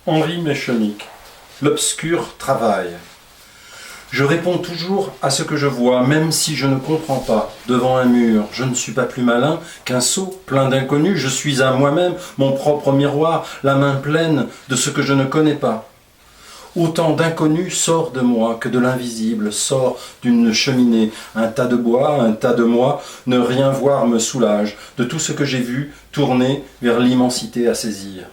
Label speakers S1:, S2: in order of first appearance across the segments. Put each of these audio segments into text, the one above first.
S1: Henri Méchenique. L'obscur travail. Je réponds toujours à ce que je vois, même si je ne comprends pas. Devant un mur, je ne suis pas plus malin qu'un sot plein d'inconnus. Je suis à moi-même, mon propre miroir, la main pleine de ce que je ne connais pas. Autant d'inconnus sort de moi que de l'invisible, sort d'une cheminée. Un tas de bois, un tas de moi, ne rien voir me soulage. De tout ce que j'ai vu, tourner vers l'immensité à saisir.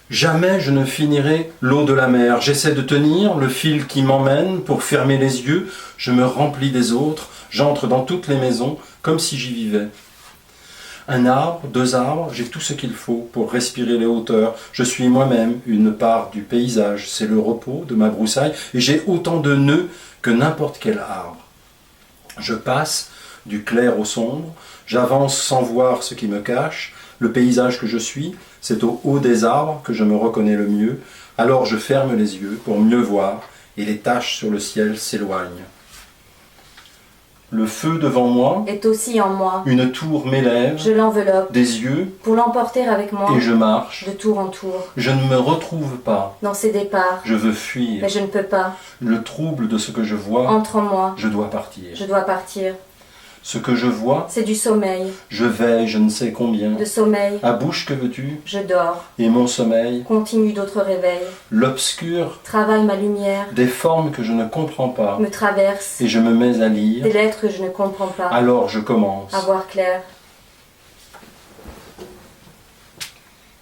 S1: Jamais je ne finirai l'eau de la mer. J'essaie de tenir le fil qui m'emmène pour fermer les yeux. Je me remplis des autres. J'entre dans toutes les maisons comme si j'y vivais. Un arbre, 2 arbres, j'ai tout ce qu'il faut pour respirer les hauteurs. Je suis moi-même une part du paysage. C'est le repos de ma broussaille et j'ai autant de nœuds que n'importe quel arbre. Je passe du clair au sombre. J'avance sans voir ce qui me cache. Le paysage que je suis, c'est au haut des arbres que je me reconnais le mieux. Alors je ferme les yeux pour mieux voir et les taches sur le ciel s'éloignent. Le feu devant moi
S2: est aussi en moi.
S1: Une tour m'élève.
S2: Je l'enveloppe
S1: des yeux
S2: pour l'emporter avec moi.
S1: Et je marche
S2: de tour en tour.
S1: Je ne me retrouve pas
S2: dans ses départs.
S1: Je veux fuir.
S2: Mais je ne peux pas.
S1: Le trouble de ce que je vois
S2: entre en moi.
S1: Je dois partir.
S2: Je dois partir.
S1: Ce que je vois,
S2: c'est du sommeil.
S1: Je veille je ne sais combien.
S2: De sommeil.
S1: À bouche, que veux-tu?
S2: Je dors.
S1: Et mon sommeil
S2: continue d'autres réveils.
S1: L'obscur
S2: travaille ma lumière.
S1: Des formes que je ne comprends pas.
S2: Me traverse.
S1: Et je me mets à lire.
S2: Des lettres que je ne comprends pas.
S1: Alors je commence.
S2: À voir clair.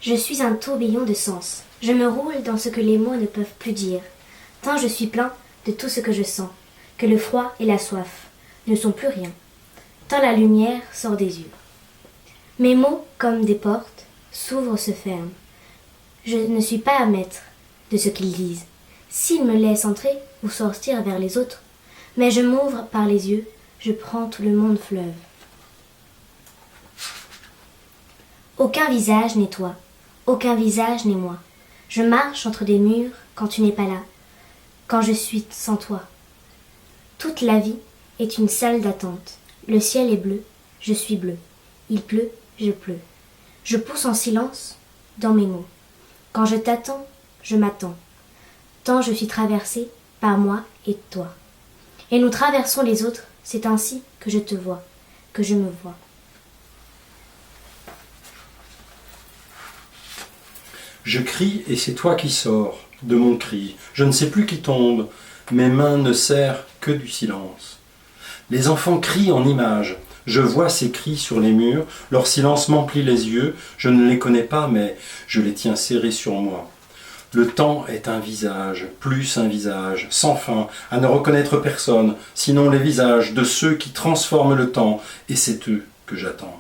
S3: Je suis un tourbillon de sens. Je me roule dans ce que les mots ne peuvent plus dire. Tant je suis plein de tout ce que je sens, que le froid et la soif ne sont plus rien. Tant la lumière sort des yeux. Mes mots, comme des portes, s'ouvrent, se ferment. Je ne suis pas maître de ce qu'ils disent, s'ils me laissent entrer ou sortir vers les autres. Mais je m'ouvre par les yeux, je prends tout le monde fleuve. Aucun visage n'est toi, aucun visage n'est moi. Je marche entre des murs quand tu n'es pas là, quand je suis sans toi. Toute la vie est une salle d'attente. Le ciel est bleu, je suis bleu. Il pleut, je pleure. Je pousse en silence dans mes mots. Quand je t'attends, je m'attends. Tant je suis traversée par moi et toi. Et nous traversons les autres, c'est ainsi que je te vois, que je me vois.
S1: Je crie et c'est toi qui sors de mon cri. Je ne sais plus qui tombe, mes mains ne serrent que du silence. Les enfants crient en images. Je vois ces cris sur les murs, leur silence m'emplit les yeux. Je ne les connais pas, mais je les tiens serrés sur moi. Le temps est un visage, plus un visage, sans fin, à ne reconnaître personne, sinon les visages de ceux qui transforment le temps, et c'est eux que j'attends.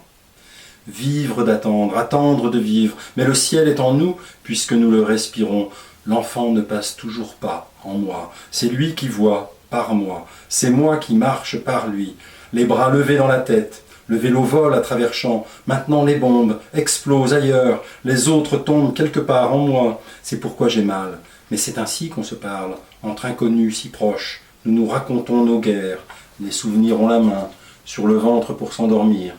S1: Vivre d'attendre, attendre de vivre, mais le ciel est en nous, puisque nous le respirons. L'enfant ne passe toujours pas en moi, c'est lui qui voit par moi, c'est moi qui marche par lui, les bras levés dans la tête, le vélo vole à travers champs, maintenant les bombes explosent ailleurs, les autres tombent quelque part en moi, c'est pourquoi j'ai mal, mais c'est ainsi qu'on se parle, entre inconnus si proches, nous nous racontons nos guerres, les souvenirs ont la main, sur le ventre pour s'endormir.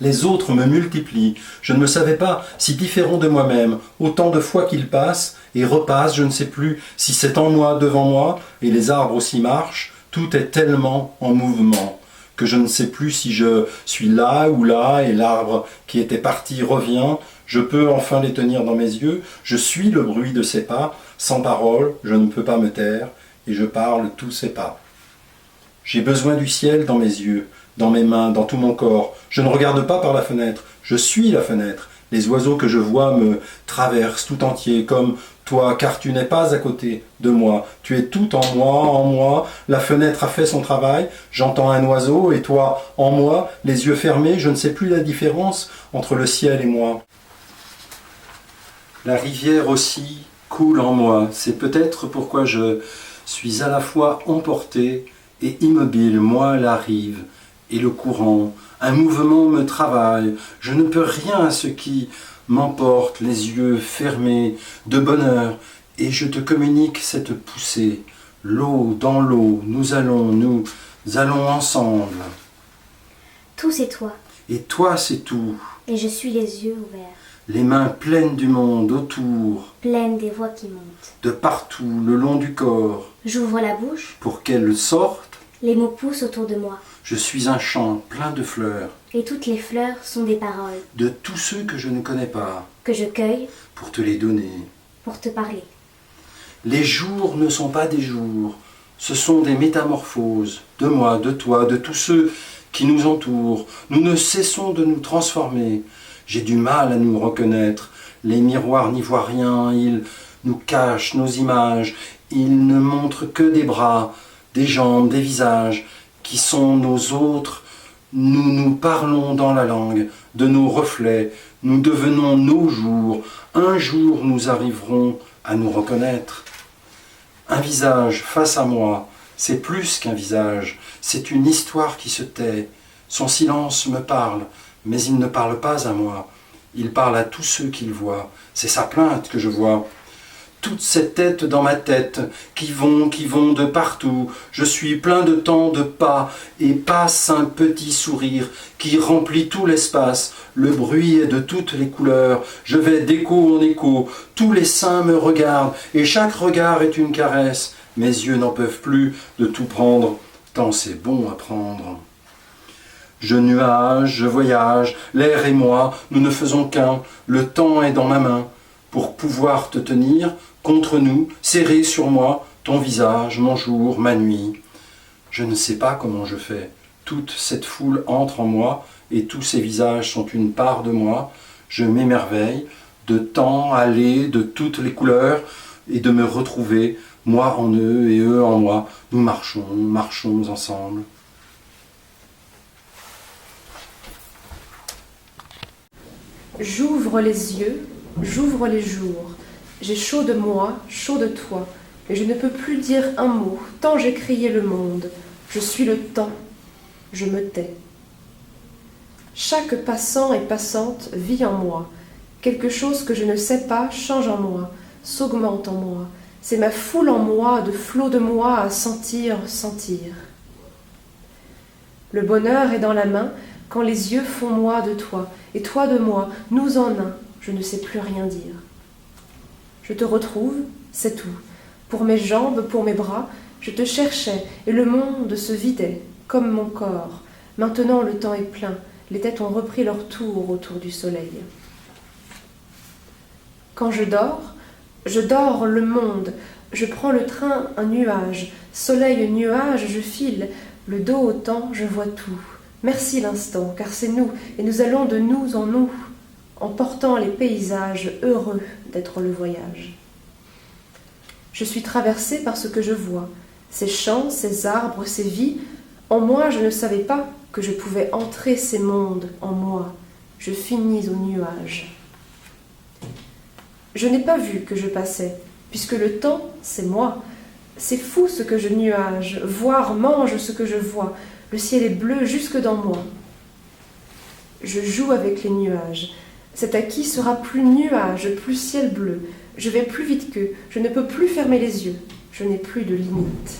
S1: Les autres me multiplient. Je ne me savais pas si différent de moi-même, autant de fois qu'ils passent et repassent, je ne sais plus si c'est en moi, devant moi, et les arbres aussi marchent, tout est tellement en mouvement, que je ne sais plus si je suis là ou là, et l'arbre qui était parti revient, je peux enfin les tenir dans mes yeux, je suis le bruit de ses pas, sans parole, je ne peux pas me taire, et je parle tous ces pas. J'ai besoin du ciel dans mes yeux, dans mes mains, dans tout mon corps. Je ne regarde pas par la fenêtre, je suis la fenêtre. Les oiseaux que je vois me traversent tout entier, comme toi, car tu n'es pas à côté de moi. Tu es tout en moi. La fenêtre a fait son travail, j'entends un oiseau, et toi, en moi, les yeux fermés, je ne sais plus la différence entre le ciel et moi. La rivière aussi coule en moi. C'est peut-être pourquoi je suis à la fois emporté et immobile, moi, la rive et le courant. Un mouvement me travaille, je ne peux rien à ce qui m'emporte, les yeux fermés de bonheur, et je te communique cette poussée. L'eau dans l'eau, nous allons ensemble.
S3: Tout c'est toi.
S1: Et toi c'est tout.
S3: Et je suis les yeux ouverts.
S1: les mains pleines du monde autour,
S3: pleine des voix qui montent.
S1: de partout, le long du corps,
S3: J'ouvre la bouche,
S1: pour qu'elles sortent.
S3: les mots poussent autour de moi.
S1: Je suis un champ plein de fleurs,
S3: Et toutes les fleurs sont des paroles
S1: de tous ceux que je ne connais pas,
S3: que je cueille
S1: pour te les donner.
S3: pour te parler.
S1: Les jours ne sont pas des jours, ce sont des métamorphoses, de moi, de toi, de tous ceux qui nous entourent. Nous ne cessons de nous transformer. J'ai du mal à nous reconnaître. Les miroirs n'y voient rien, ils nous cachent nos images, ils ne montrent que des bras, des jambes, des visages, qui sont nos autres. Nous nous parlons dans la langue de nos reflets, nous devenons nos jours. Un jour nous arriverons à nous reconnaître. Un visage face à moi, c'est plus qu'un visage, c'est une histoire qui se tait. Son silence me parle, mais il ne parle pas à moi. Il parle à tous ceux qu'il voit. C'est sa plainte que je vois. Toutes ces têtes dans ma tête, qui vont de partout. Je suis plein de temps de pas, et passe un petit sourire qui remplit tout l'espace. Le bruit est de toutes les couleurs. Je vais d'écho en écho. Tous les seins me regardent, et chaque regard est une caresse. Mes yeux n'en peuvent plus de tout prendre, tant c'est bon à prendre. Je nuage, je voyage, l'air et moi, nous ne faisons qu'un. Le temps est dans ma main. Pour pouvoir te tenir, contre nous, serré sur moi, ton visage, mon jour, ma nuit. Je ne sais pas comment je fais. Toute cette foule entre en moi, et tous ces visages sont une part de moi. Je m'émerveille, de temps aller, de toutes les couleurs, et de me retrouver, moi en eux et eux en moi. Nous marchons ensemble.
S4: J'ouvre les yeux, j'ouvre les jours. J'ai chaud de moi, chaud de toi, et je ne peux plus dire un mot, tant j'ai crié le monde. Je suis le temps, je me tais. Chaque passant et passante vit en moi. Quelque chose que je ne sais pas change en moi, s'augmente en moi. C'est ma foule en moi, de flots de moi à sentir. Le bonheur est dans la main, quand les yeux font moi de toi, et toi de moi, nous en un, je ne sais plus rien dire. Je te retrouve, c'est tout. Pour mes jambes, pour mes bras, je te cherchais, et le monde se vidait, comme mon corps. Maintenant le temps est plein, les têtes ont repris leur tour autour du soleil. Quand je dors le monde, je prends le train, un nuage, soleil, nuage, je file, le dos au temps, je vois tout. Merci l'instant, car c'est nous, et nous allons de nous, en portant les paysages, heureux d'être le voyage. Je suis traversée par ce que je vois, ces champs, ces arbres, ces vies. En moi, je ne savais pas que je pouvais entrer ces mondes en moi. Je finis au nuage. Je n'ai pas vu que je passais, puisque le temps, c'est moi. C'est fou ce que je nuage, voir, mange ce que je vois. Le ciel est bleu jusque dans moi. Je joue avec les nuages. Cet acquis sera plus nuage, plus ciel bleu. Je vais plus vite qu'eux. Je ne peux plus fermer les yeux. Je n'ai plus de limite.